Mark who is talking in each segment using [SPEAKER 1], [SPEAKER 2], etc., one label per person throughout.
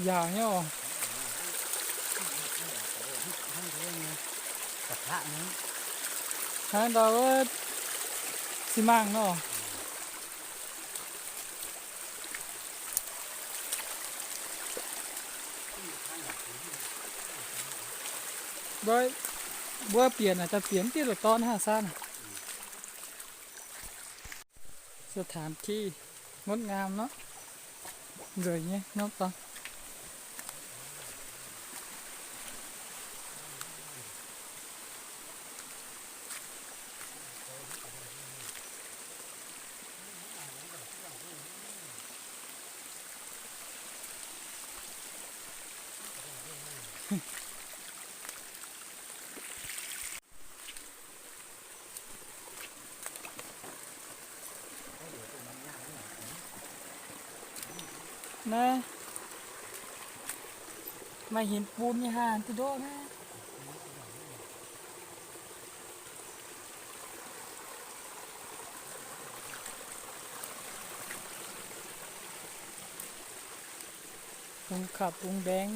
[SPEAKER 1] giàu nhau hai đó xi măng nó rồi bữa biển này ta biểnที่เราต้อนหาซ่านสถานที่งดงามเนาะเลยเนี่ยนอกตอนนะมาเห็นปูนนี่ฮะที่โดนะปูนขับปูนแดง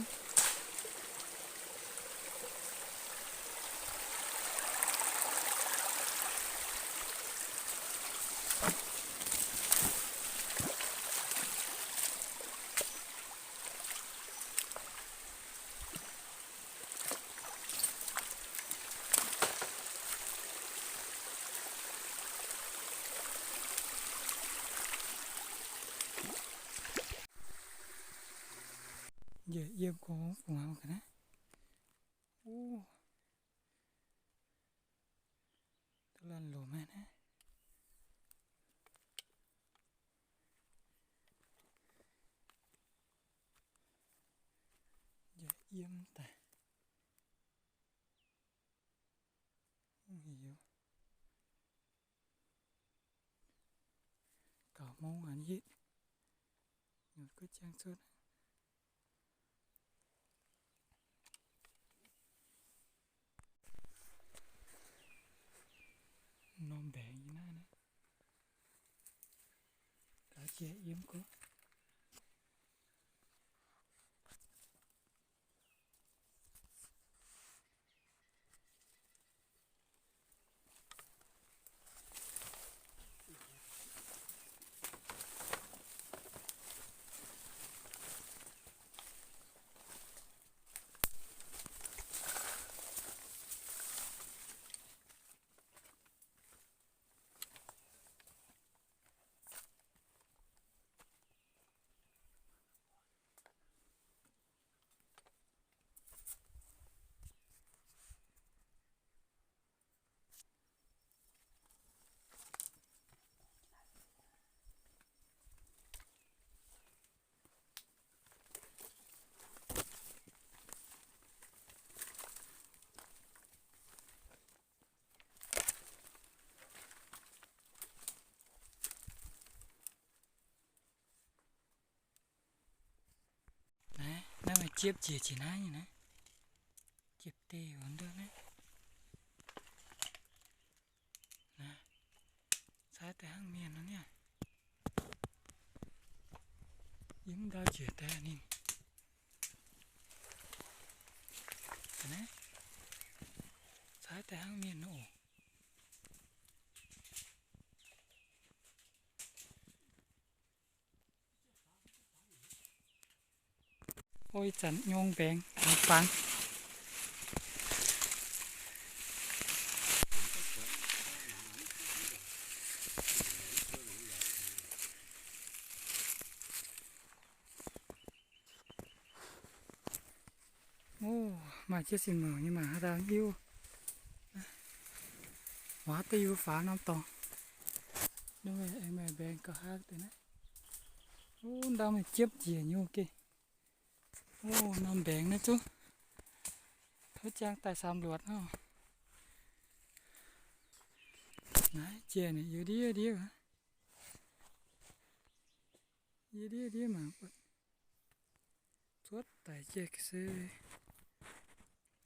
[SPEAKER 1] เยอะเยี่ยมกว่าหัวมันกันนะโอ้ตะลันโหลมานะเยอะเยี่ยมแต่หิวเก่ามองอันยี่หยุดก็จ้างสุดนมแบงอยู่หน้านะกาเจี๊ยเยี่ยมก็นั่นมันเจี๊ยบเจี๊ยจีน่าอยู่นะเจี๊ยบเตะวันเดียวนะนะสายแต่ห้างเมียนนะเนี่ยยิ้มดาวเจี๊ยแต่นี่นะสายแต่ห้างเมียนโอ้โอ้ยจันยงแบงฟังโอ้มาเชื่อสิเหมือนี่มาทางยิวหวาตีฟ้าน้ำตองด้วยไอ้แม่แบงก็ฮักแต่นะโอ้ดาวมันเจี๊ยบเจี๊ยอยู่เกโอ้น้ำแบงนะจ๊ะเขาจ้างแต่สามหลวดเนาะไหนเจี๊ยเนี่ยอยู่ดีวะอยู่ดีมาปุ๊บสวดแต่เจี๊ยกซื้อ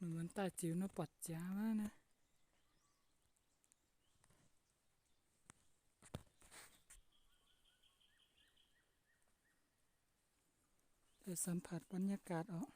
[SPEAKER 1] เหมือนตาจิ๋วnóปัดจ้ามานะตา ได้สัมผัสบรรยากาศออก